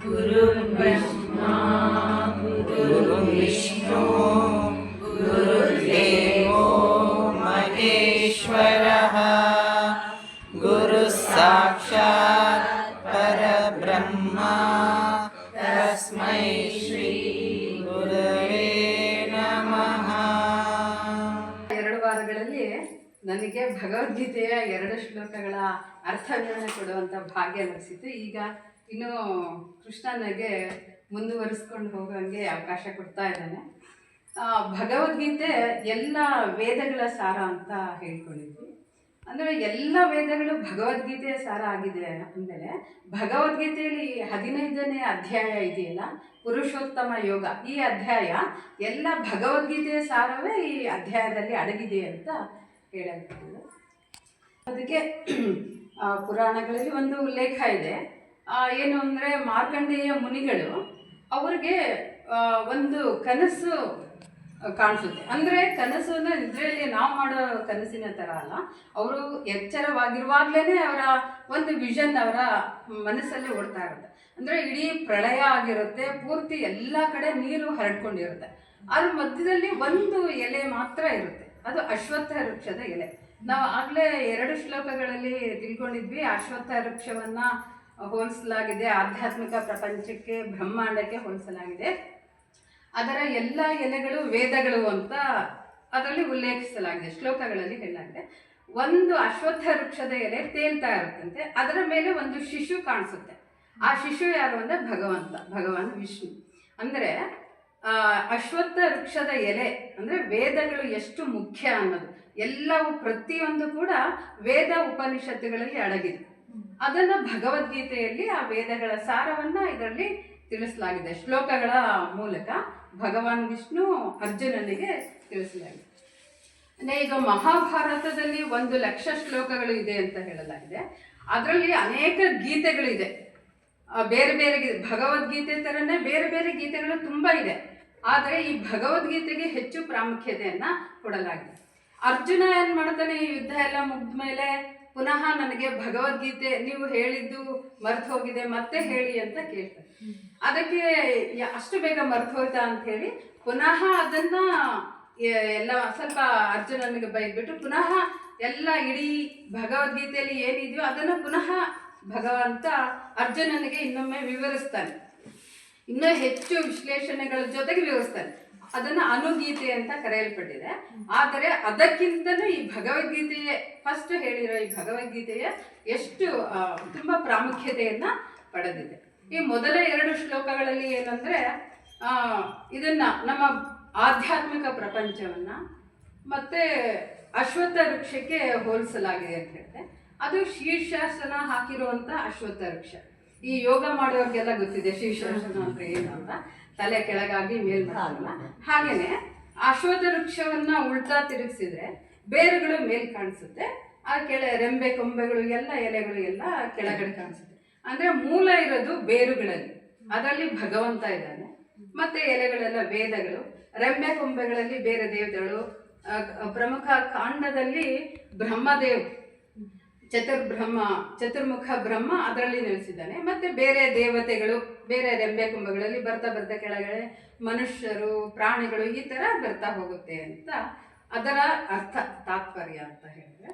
गुरुर्ब्रह्मा गुरुर्विष्णु गुरुर्देवो महेश्वरः गुरुः साक्षात् परब्रह्मा तस्मै श्री गुरवे नमः। ಎರಡು ವಾರಗಳಲ್ಲಿ ನನಗೆ ಭಗವದ್ಗೀತೆಯ 2 ಶ್ಲೋಕಗಳ ಅರ್ಥಗಳನ್ನು ಕೊಡುವಂಥ ಭಾಗ್ಯ ಲಭಿಸಿತು. ಈಗ ಇನ್ನು ಕೃಷ್ಣ ನನಗೆ ಮುಂದುವರಿಸ್ಕೊಂಡು ಹೋಗೋಂಗೆ ಅವಕಾಶ ಕೊಡ್ತಾ ಇದ್ದಾನೆ. ಭಗವದ್ಗೀತೆ ಎಲ್ಲ ವೇದಗಳ ಸಾರ ಅಂತ ಹೇಳ್ಕೊಂಡಿದ್ವಿ. ಅಂದರೆ ಎಲ್ಲ ವೇದಗಳು ಭಗವದ್ಗೀತೆಯ ಸಾರ ಆಗಿದೆ ಅಂದಮೇಲೆ ಭಗವದ್ಗೀತೆಯಲ್ಲಿ 15ನೇ ಅಧ್ಯಾಯ ಇದೆಯಲ್ಲ, ಪುರುಷೋತ್ತಮ ಯೋಗ, ಈ ಅಧ್ಯಾಯ ಎಲ್ಲ ಭಗವದ್ಗೀತೆಯ ಸಾರವೇ ಈ ಅಧ್ಯಾಯದಲ್ಲಿ ಅಡಗಿದೆ ಅಂತ ಹೇಳಲ್ಪಟ್ಟಿದೆ. ಅದಕ್ಕೆ ಪುರಾಣಗಳಲ್ಲಿ ಒಂದು ಉಲ್ಲೇಖ ಇದೆ. ಏನು ಅಂದರೆ, ಮಾರ್ಕಂಡೇಯ ಮುನಿಗಳು ಅವ್ರಿಗೆ ಒಂದು ಕನಸು ಕಾಣಿಸುತ್ತೆ. ಅಂದರೆ ಕನಸು ಅಂದರೆ ನಿದ್ರೆಯಲ್ಲಿ ನಾವು ಮಾಡೋ ಕನಸಿನ ಥರ ಅಲ್ಲ, ಅವರು ಎಚ್ಚರವಾಗಿರುವಾಗಲೇ ಅವರ ಒಂದು ವಿಷನ್ ಅವರ ಮನಸ್ಸಲ್ಲಿ ಓಡ್ತಾ ಇರುತ್ತೆ. ಅಂದರೆ ಇಡೀ ಪ್ರಳಯ ಆಗಿರುತ್ತೆ, ಪೂರ್ತಿ ಎಲ್ಲ ಕಡೆ ನೀರು ಹರಡ್ಕೊಂಡಿರುತ್ತೆ. ಅದ್ರ ಮಧ್ಯದಲ್ಲಿ ಒಂದು ಎಲೆ ಮಾತ್ರ ಇರುತ್ತೆ, ಅದು ಅಶ್ವತ್ಥ ವೃಕ್ಷದ ಎಲೆ. ನಾವು ಆಗಲೇ 2 ಶ್ಲೋಕಗಳಲ್ಲಿ ತಿಳ್ಕೊಂಡಿದ್ವಿ. ಅಶ್ವತ್ಥ ವೃಕ್ಷವನ್ನು ಹೋಲಿಸಲಾಗಿದೆ ಆಧ್ಯಾತ್ಮಿಕ ಪ್ರಪಂಚಕ್ಕೆ, ಬ್ರಹ್ಮಾಂಡಕ್ಕೆ ಹೋಲಿಸಲಾಗಿದೆ. ಅದರ ಎಲ್ಲ ಎಲೆಗಳು ವೇದಗಳು ಅಂತ ಅದರಲ್ಲಿ ಉಲ್ಲೇಖಿಸಲಾಗಿದೆ, ಶ್ಲೋಕಗಳಲ್ಲಿ ಹೇಳಲಾಗಿದೆ. ಒಂದು ಅಶ್ವತ್ಥ ವೃಕ್ಷದ ಎಲೆ ತೇಲ್ತಾ ಇರುತ್ತಂತೆ, ಅದರ ಮೇಲೆ ಒಂದು ಶಿಶು ಕಾಣಿಸುತ್ತೆ. ಆ ಶಿಶು ಯಾರು ಅಂದರೆ ಭಗವಾನ್ ವಿಷ್ಣು. ಅಂದರೆ ಅಶ್ವತ್ಥ ವೃಕ್ಷದ ಎಲೆ ಅಂದರೆ ವೇದಗಳು ಎಷ್ಟು ಮುಖ್ಯ ಅನ್ನೋದು, ಎಲ್ಲವೂ ಪ್ರತಿಯೊಂದು ಕೂಡ ವೇದ ಉಪನಿಷತ್ತುಗಳಲ್ಲಿ ಅಡಗಿದೆ. ಅದನ್ನು ಭಗವದ್ಗೀತೆಯಲ್ಲಿ ಆ ವೇದಗಳ ಸಾರವನ್ನು ಇದರಲ್ಲಿ ತಿಳಿಸಲಾಗಿದೆ. ಶ್ಲೋಕಗಳ ಮೂಲಕ ಭಗವಾನ್ ವಿಷ್ಣು ಅರ್ಜುನನಿಗೆ ತಿಳಿಸಲಾಗಿದೆ. ಈಗ ಮಹಾಭಾರತದಲ್ಲಿ 1,00,000 ಶ್ಲೋಕಗಳು ಇದೆ ಅಂತ ಹೇಳಲಾಗಿದೆ. ಅದರಲ್ಲಿ ಅನೇಕ ಗೀತೆಗಳಿದೆ, ಬೇರೆ ಬೇರೆ ಭಗವದ್ಗೀತೆ ಥರನೇ ಬೇರೆ ಬೇರೆ ಗೀತೆಗಳು ತುಂಬ ಇದೆ. ಆದರೆ ಈ ಭಗವದ್ಗೀತೆಗೆ ಹೆಚ್ಚು ಪ್ರಾಮುಖ್ಯತೆಯನ್ನು ಕೊಡಲಾಗಿದೆ. ಅರ್ಜುನ ಏನು ಮಾಡ್ತಾನೆ, ಈ ಯುದ್ಧ ಎಲ್ಲ ಮುಗಿದ ಮೇಲೆ ಪುನಃ ನನಗೆ ಭಗವದ್ಗೀತೆ ನೀವು ಹೇಳಿದ್ದು ಮರ್ತು ಹೋಗಿದೆ, ಮತ್ತೆ ಹೇಳಿ ಅಂತ ಕೇಳ್ತಾರೆ. ಅದಕ್ಕೆ ಅಷ್ಟು ಬೇಗ ಮರ್ತು ಹೋಯ್ತಾ ಅಂತ ಹೇಳಿ ಪುನಃ ಅದನ್ನ ಎಲ್ಲ ಸ್ವಲ್ಪ ಅರ್ಜುನನಿಗೆ ಬೈದ್ಬಿಟ್ಟು ಪುನಃ ಎಲ್ಲ ಇಡೀ ಭಗವದ್ಗೀತೆಯಲ್ಲಿ ಏನಿದೆಯೋ ಅದನ್ನು ಪುನಃ ಭಗವಂತ ಅರ್ಜುನನಿಗೆ ಇನ್ನೊಮ್ಮೆ ವಿವರಿಸ್ತಾನೆ, ಇನ್ನೂ ಹೆಚ್ಚು ವಿಶ್ಲೇಷಣೆಗಳ ಜೊತೆಗೆ ವಿವರಿಸ್ತಾನೆ. ಅದನ್ನು ಅನುಗೀತೆ ಅಂತ ಕರೆಯಲ್ಪಟ್ಟಿದೆ. ಆದರೆ ಅದಕ್ಕಿಂತಲೂ ಈ ಭಗವದ್ಗೀತೆಯೇ ಫಸ್ಟ್ ಹೇಳಿರೋ ಈ ಭಗವದ್ಗೀತೆಯ ಎಷ್ಟು ತುಂಬ ಪ್ರಾಮುಖ್ಯತೆಯನ್ನು ಪಡೆದಿದೆ. ಈ ಮೊದಲ 2 ಶ್ಲೋಕಗಳಲ್ಲಿ ಏನಂದರೆ, ಇದನ್ನು ನಮ್ಮ ಆಧ್ಯಾತ್ಮಿಕ ಪ್ರಪಂಚವನ್ನು ಮತ್ತು ಅಶ್ವತ್ಥ ವೃಕ್ಷಕ್ಕೆ ಹೋಲಿಸಲಾಗಿದೆ ಅಂತ ಹೇಳಿದೆ. ಅದು ಶೀರ್ಷಾಸನ ಹಾಕಿರುವಂಥ ಅಶ್ವತ್ಥ ವೃಕ್ಷ. ಈ ಯೋಗ ಮಾಡೋರಿಗೆಲ್ಲ ಗೊತ್ತಿದೆ ಶೀರ್ಷಾಸನ ಅಂದರೆ ಏನು ಅಂತ, ತಲೆ ಕೆಳಗಾಗಿ ಮೇಲ್ ಮಾಡಲ್ಲ. ಹಾಗೇನೆ ಅಶ್ವತ್ಥ ವೃಕ್ಷವನ್ನು ಉಲ್ಟಾ ತಿರುಗಿಸಿದ್ರೆ ಬೇರುಗಳು ಮೇಲ್ ಕಾಣಿಸುತ್ತೆ, ಆ ರೆಂಬೆ ಕೊಂಬೆಗಳು ಎಲ್ಲ ಎಲೆಗಳು ಎಲ್ಲ ಕೆಳಗಡೆ ಕಾಣಿಸುತ್ತೆ. ಅಂದರೆ ಮೂಲ ಇರೋದು ಬೇರುಗಳಲ್ಲಿ, ಅದರಲ್ಲಿ ಭಗವಂತ ಇದ್ದಾನೆ. ಮತ್ತೆ ಎಲೆಗಳೆಲ್ಲ ವೇದಗಳು, ರೆಂಬೆ ಕೊಂಬೆಗಳಲ್ಲಿ ಬೇರೆ ದೇವತೆಗಳು, ಪ್ರಮುಖ ಕಾಂಡದಲ್ಲಿ ಬ್ರಹ್ಮದೇವ್ ಚತುರ್ಮುಖ ಬ್ರಹ್ಮ ಅದರಲ್ಲಿ ನೆಲೆಸಿದ್ದಾನೆ. ಮತ್ತೆ ಬೇರೆ ದೇವತೆಗಳು ಬೇರೆ ರೆಂಬೆ ಕುಂಭಗಳಲ್ಲಿ ಬರ್ತಾ ಬರ್ತಾ ಕೆಳಗಡೆ ಮನುಷ್ಯರು, ಪ್ರಾಣಿಗಳು ಈ ಥರ ಬರ್ತಾ ಹೋಗುತ್ತೆ ಅಂತ ಅದರ ಅರ್ಥ, ತಾತ್ಪರ್ಯ ಅಂತ ಹೇಳಿದ್ರೆ.